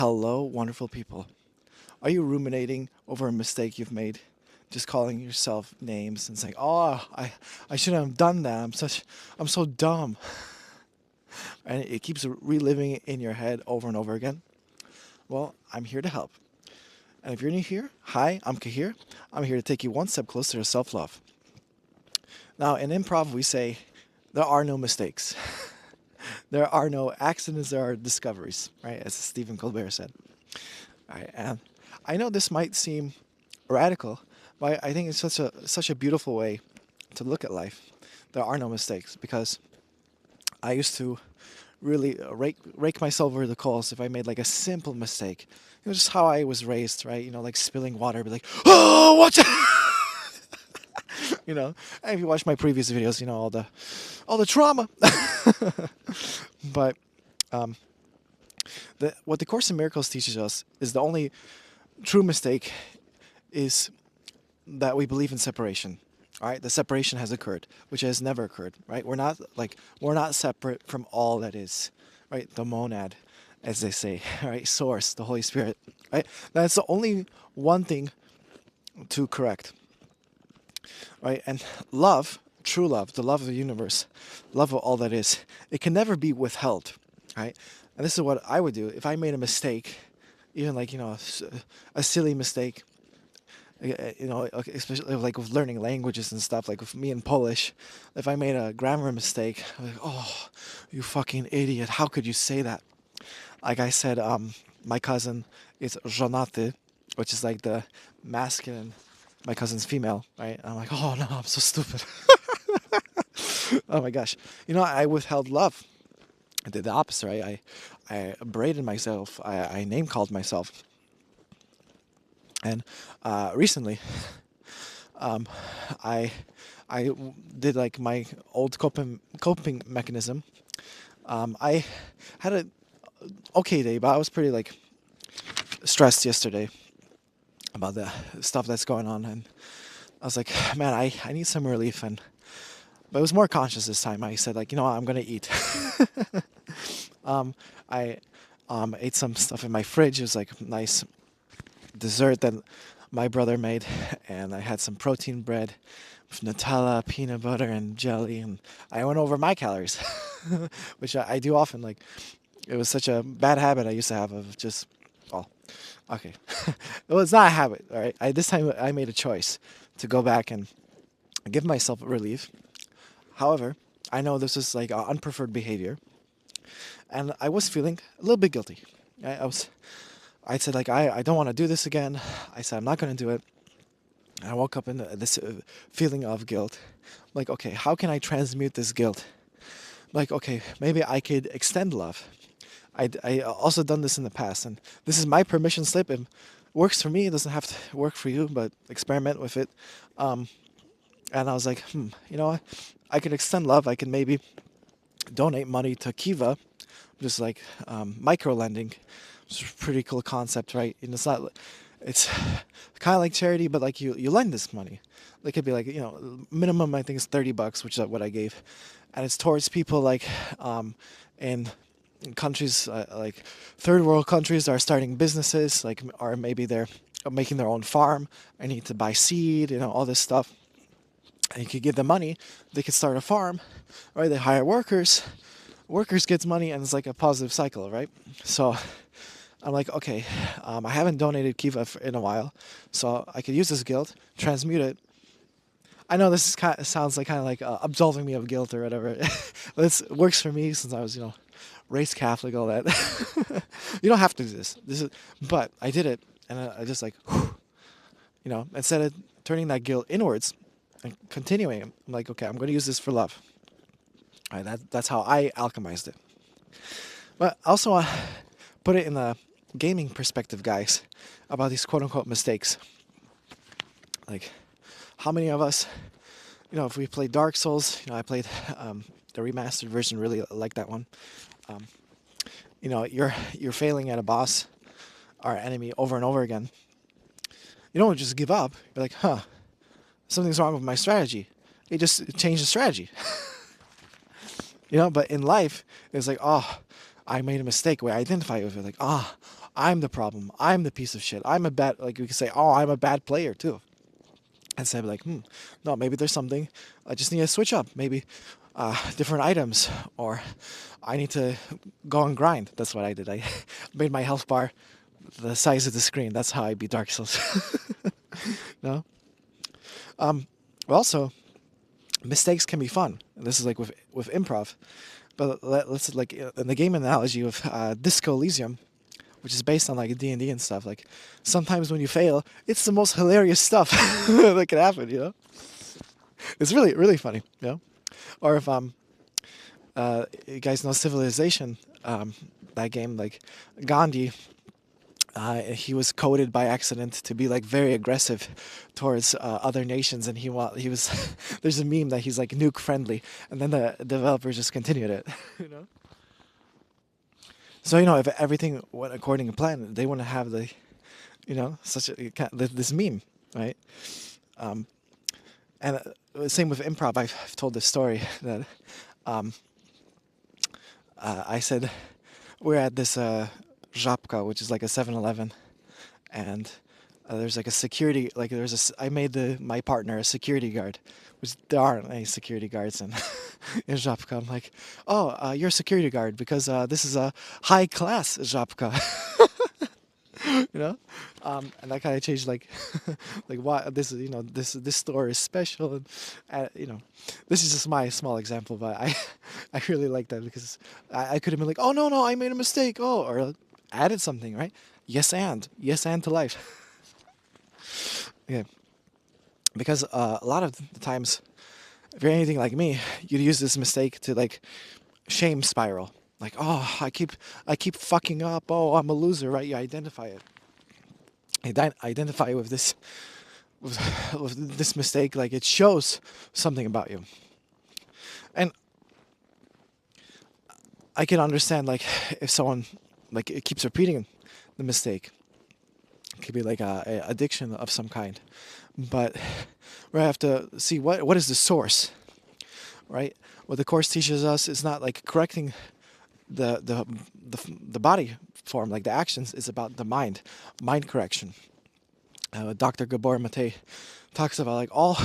Hello, wonderful people. Are you ruminating over a mistake you've made? Just calling yourself names and saying, "Oh, I shouldn't have done that. I'm so dumb." And it keeps reliving it in your head over and over again. Well, I'm here to help. And if you're new here, hi, I'm Cahir. I'm here to take you one step closer to self-love. Now, in improv, we say there are no mistakes. There are no accidents, there are discoveries, right? As Stephen Colbert said. Right, and I know this might seem radical, but I think it's such a beautiful way to look at life. There are no mistakes because I used to really rake myself over the coals if I made like a simple mistake. It was just how I was raised, right? Like spilling water, be like, "Oh, watch out!" And if you watch my previous videos, all the trauma. But um, what the Course in Miracles teaches us is the only true mistake is that we believe in separation. All right, the separation has occurred, which has never occurred. Right, we're not separate from all that is. Right, the monad, as they say. Right, source, the Holy Spirit. Right, that's the only one thing to correct. Right, and love, true love, the love of the universe, love of all that is, it can never be withheld. Right, and this is what I would do if I made a mistake, even like a silly mistake. Especially like with learning languages and stuff, like with me in Polish, if I made a grammar mistake, I'm like, "Oh, you fucking idiot, how could you say that?" Like I said, my cousin is żonaty, which is like the masculine, my cousin's female, right? And I'm like, "Oh no, I'm so stupid." Oh my gosh. I withheld love. I did the opposite, right? I berated myself, I name called myself. And recently, um, I did like my old coping mechanism. I had a okay day, but I was pretty like stressed yesterday about the stuff that's going on, and I was like, man, I need some relief. And but it was more conscious this time. I said like, I'm gonna eat. I ate some stuff in my fridge. It was like nice dessert that my brother made, and I had some protein bread with Nutella, peanut butter, and jelly, and I went over my calories, which I do often. Like, it was such a bad habit I used to have of just, well, okay, well, it's not a habit, all right. This time I made a choice to go back and give myself relief. However, I know this is like unpreferred behavior, and I was feeling a little bit guilty. I said like I don't want to do this again. I said I'm not going to do it. I woke up in this feeling of guilt. Like, okay, how can I transmute this guilt? Like, okay, maybe I could extend love. I also done this in the past, and this is my permission slip. It works for me. It doesn't have to work for you, but experiment with it. And I was like, what? I could extend love. I can maybe donate money to Kiva, just like micro lending. It's a pretty cool concept, right? And it's kind of like charity, but like you lend this money. It could be like, minimum I think is $30, which is what I gave, and it's towards people like in countries like third world countries that are starting businesses, like, or maybe they're making their own farm. I need to buy seed, all this stuff. And you could give them money, they could start a farm, right? They hire workers, workers gets money, and it's like a positive cycle, right? So I'm like, okay, I haven't donated Kiva in a while, so I could use this guilt, transmute it. I know this sounds like kind of like absolving me of guilt or whatever. This works for me since I was, raised Catholic, all that. You don't have to do this. But I did it, and I just like, whew, instead of turning that guilt inwards and continuing, I'm like, okay, I'm going to use this for love. All right, that's how I alchemized it. But I also want to put it in the gaming perspective, guys, about these quote-unquote mistakes. Like, how many of us, if we played Dark Souls, I played the remastered version, really like that one. You're failing at a boss or enemy over and over again. You don't just give up. You're like, something's wrong with my strategy. You just change the strategy. But in life, it's like, oh, I made a mistake. We identify with it, like, I'm the problem. I'm the piece of shit. I'm a bad, like we could say, oh, I'm a bad player too. And say like, no, maybe there's something I just need to switch up. Maybe different items, or I need to go and grind. That's what I did. I made my health bar the size of the screen. That's how I beat Dark Souls. No. Also, mistakes can be fun. And this is like with improv. But let's like in the game analogy of Disco Elysium, which is based on like D&D and stuff. Like sometimes when you fail, it's the most hilarious stuff that can happen. It's really really funny. Or if you guys know Civilization, that game, like Gandhi. He was coded by accident to be like very aggressive towards other nations, and he was. There's a meme that he's like nuke friendly, and then the developers just continued it. you know. So if everything went according to plan, they wouldn't have such this meme, right? And same with improv. I've told this story that I said we're at this Żabka, which is like a 7-Eleven, and there's like a security, like I made my partner a security guard, which there aren't any security guards in in Żabka. I'm like, oh, you're a security guard because this is a high class Żabka. you know and that kind of changed like like why this is this store is special, and this is just my small example, but I really like that because I could have been like, oh no, I made a mistake, or added something, right? Yes and to life. Yeah, because a lot of the times, if you're anything like me, you'd use this mistake to like shame spiral, like, oh, I keep fucking up, oh, I'm a loser, right? You identify it. Identify with this with this mistake, like it shows something about you. And I can understand, like, if someone like it keeps repeating the mistake, it could be like a addiction of some kind. But we have to see what is the source, right? What the course teaches us is not like correcting the body form, like the actions. Is about the mind correction. Dr. Gabor Mate talks about like all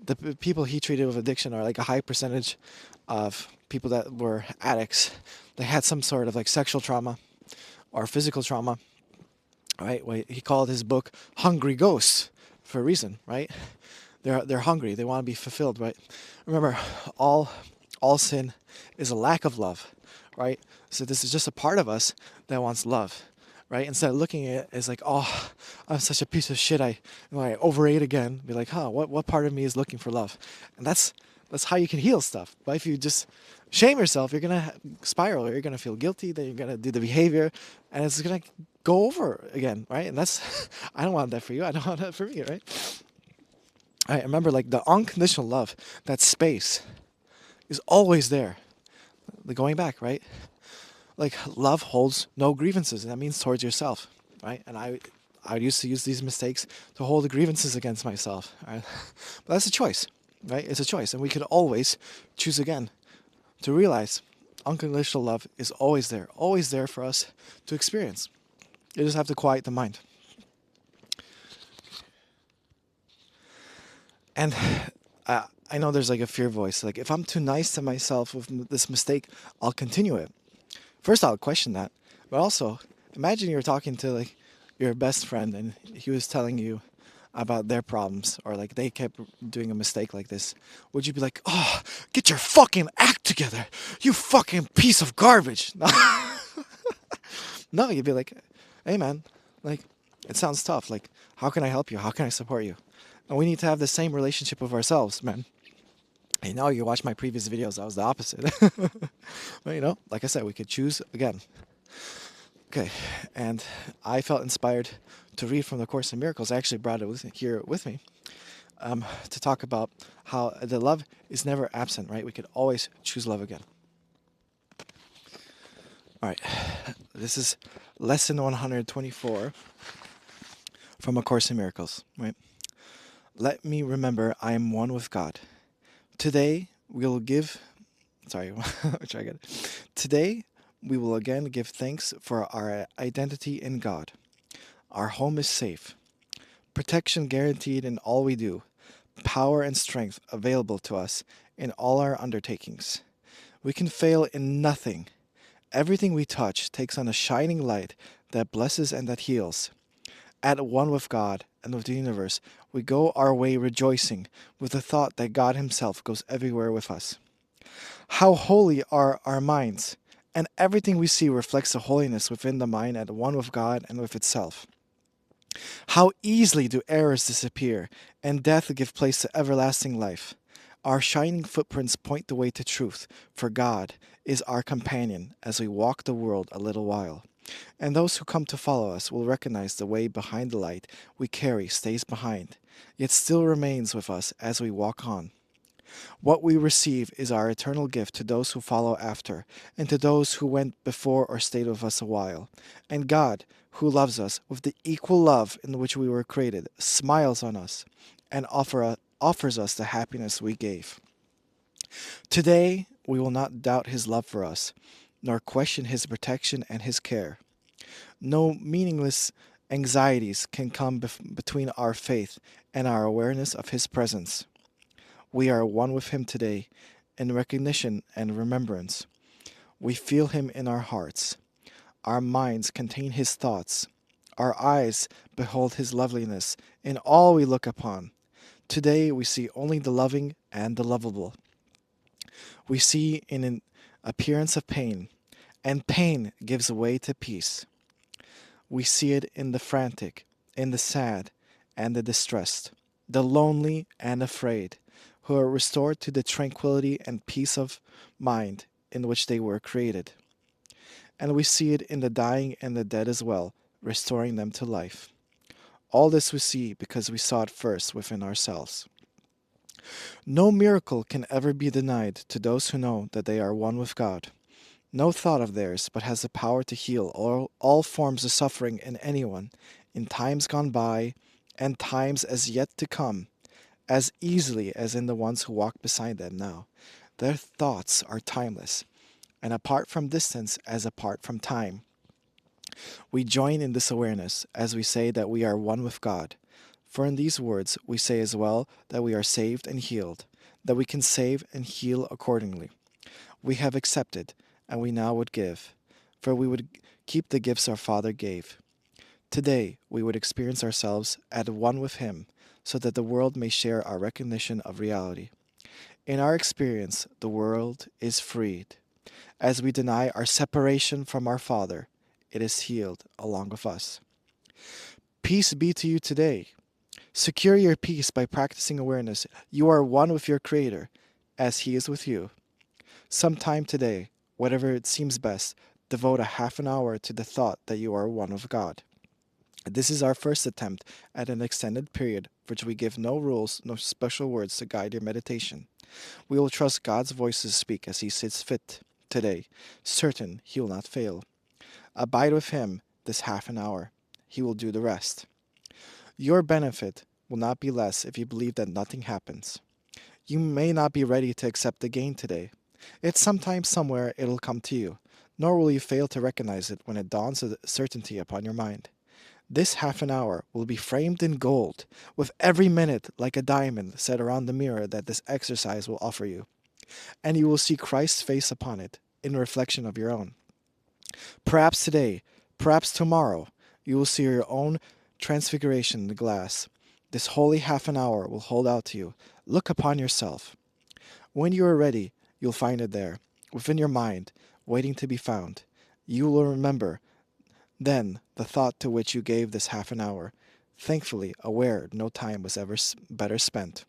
the people he treated with addiction are like a high percentage of people that were addicts. They had some sort of like sexual trauma or physical trauma, right? He called his book "Hungry Ghosts" for a reason, right? They're hungry. They want to be fulfilled, right? Remember, all sin is a lack of love, right? So this is just a part of us that wants love, right? Instead of looking at it as like, oh, I'm such a piece of shit, I overate again. Be like, what part of me is looking for love? And that's how you can heal stuff. But if you just shame yourself, you're gonna spiral. You're gonna feel guilty. Then you're gonna do the behavior, and it's gonna go over again, right? And that's I don't want that for you. I don't want that for me, right? I remember like the unconditional love, that space is always there. Going back, right? Like love holds no grievances, and that means towards yourself, right? And I used to use these mistakes to hold the grievances against myself, right? But that's a choice, right? It's a choice, and we could always choose again to realize unconditional love is always there for us to experience. You just have to quiet the mind. And I know there's like a fear voice, like if I'm too nice to myself with this mistake, I'll continue it. First, I'll question that, but also imagine you're talking to like your best friend and he was telling you about their problems, or like they kept doing a mistake like this. Would you be like, oh, get your fucking act together, you fucking piece of garbage? No, no, you'd be like, hey man, like it sounds tough. Like, how can I help you? How can I support you? And we need to have the same relationship with ourselves, man. You know, you watch my previous videos, I was the opposite. But like I said, we could choose again. Okay, and I felt inspired to read from the Course in Miracles. I actually brought it here with me to talk about how the love is never absent, right? We could always choose love again. All right, this is lesson 124 from A Course in Miracles, right? Let me remember I am one with God. Today we'll give... Sorry, I'll try again. Today we will again give thanks for our identity in God. Our home is safe, protection guaranteed in all we do, power and strength available to us in all our undertakings. We can fail in nothing. Everything we touch takes on a shining light that blesses and that heals. At one with God and with the universe, we go our way rejoicing with the thought that God Himself goes everywhere with us. How holy are our minds, and everything we see reflects the holiness within the mind at one with God and with itself. How easily do errors disappear, and death give place to everlasting life. Our shining footprints point the way to truth, for God is our companion as we walk the world a little while. And those who come to follow us will recognize the way behind the light we carry stays behind, yet still remains with us as we walk on. What we receive is our eternal gift to those who follow after, and to those who went before or stayed with us a while. And God, who loves us with the equal love in which we were created, smiles on us and offers us the happiness we gave. Today, we will not doubt His love for us, nor question His protection and His care. No meaningless anxieties can come between our faith and our awareness of His presence. We are one with Him today in recognition and remembrance. We feel Him in our hearts. Our minds contain His thoughts. Our eyes behold His loveliness in all we look upon. Today we see only the loving and the lovable. We see in an appearance of pain, and pain gives way to peace. We see it in the frantic, in the sad, and the distressed, the lonely and afraid, who are restored to the tranquility and peace of mind in which they were created. And we see it in the dying and the dead as well, restoring them to life. All this we see because we saw it first within ourselves. No miracle can ever be denied to those who know that they are one with God. No thought of theirs but has the power to heal all forms of suffering in anyone, in times gone by and times as yet to come, as easily as in the ones who walk beside them now. Their thoughts are timeless, and apart from distance as apart from time. We join in this awareness as we say that we are one with God. For in these words we say as well that we are saved and healed, that we can save and heal accordingly. We have accepted, and we now would give, for we would keep the gifts our Father gave. Today we would experience ourselves at one with Him, so that the world may share our recognition of reality. In our experience, the world is freed. As we deny our separation from our Father, it is healed along with us. Peace be to you today. Secure your peace by practicing awareness. You are one with your Creator, as He is with you. Sometime today, whatever it seems best, devote a half an hour to the thought that you are one with God. This is our first attempt at an extended period, for which we give no rules, no special words to guide your meditation. We will trust God's voice to speak as He sees fit today, certain He will not fail. Abide with Him this half an hour. He will do the rest. Your benefit will not be less if you believe that nothing happens. You may not be ready to accept the gain today. It's sometime somewhere it'll come to you, nor will you fail to recognize it when it dawns with certainty upon your mind. This half an hour will be framed in gold, with every minute like a diamond set around the mirror that this exercise will offer you. And you will see Christ's face upon it, in reflection of your own. Perhaps today, perhaps tomorrow, you will see your own transfiguration in the glass. This holy half an hour will hold out to you. Look upon yourself. When you are ready, you'll find it there, within your mind, waiting to be found. You will remember then the thought to which you gave this half an hour, thankfully aware no time was ever better spent.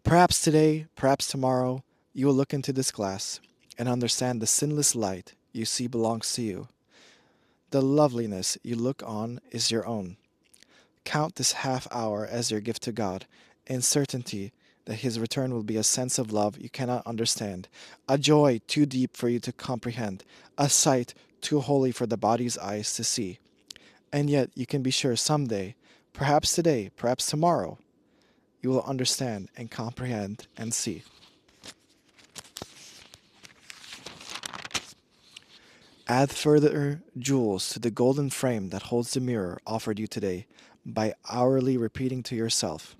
Perhaps today, perhaps tomorrow, you will look into this glass and understand the sinless light you see belongs to you. The loveliness you look on is your own. Count this half hour as your gift to God, in certainty that His return will be a sense of love you cannot understand, a joy too deep for you to comprehend, a sight too holy for the body's eyes to see. And yet you can be sure someday, perhaps today, perhaps tomorrow, you will understand and comprehend and see. Add further jewels to the golden frame that holds the mirror offered you today by hourly repeating to yourself,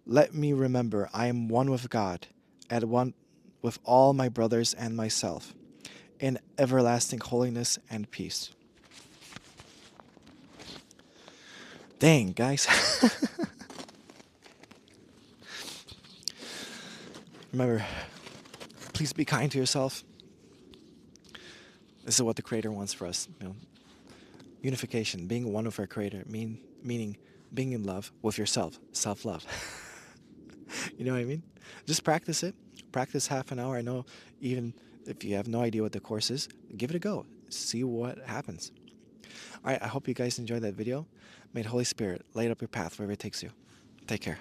let me remember I am one with God, at one with all my brothers and myself, in everlasting holiness and peace. Dang, guys. Remember, please be kind to yourself. This is what the Creator wants for us. Unification, being one with our Creator, meaning being in love with yourself, self-love. You know what I mean? Just practice it. Practice half an hour. I know even if you have no idea what the course is, give it a go. See what happens. All right, I hope you guys enjoyed that video. May the Holy Spirit light up your path wherever it takes you. Take care.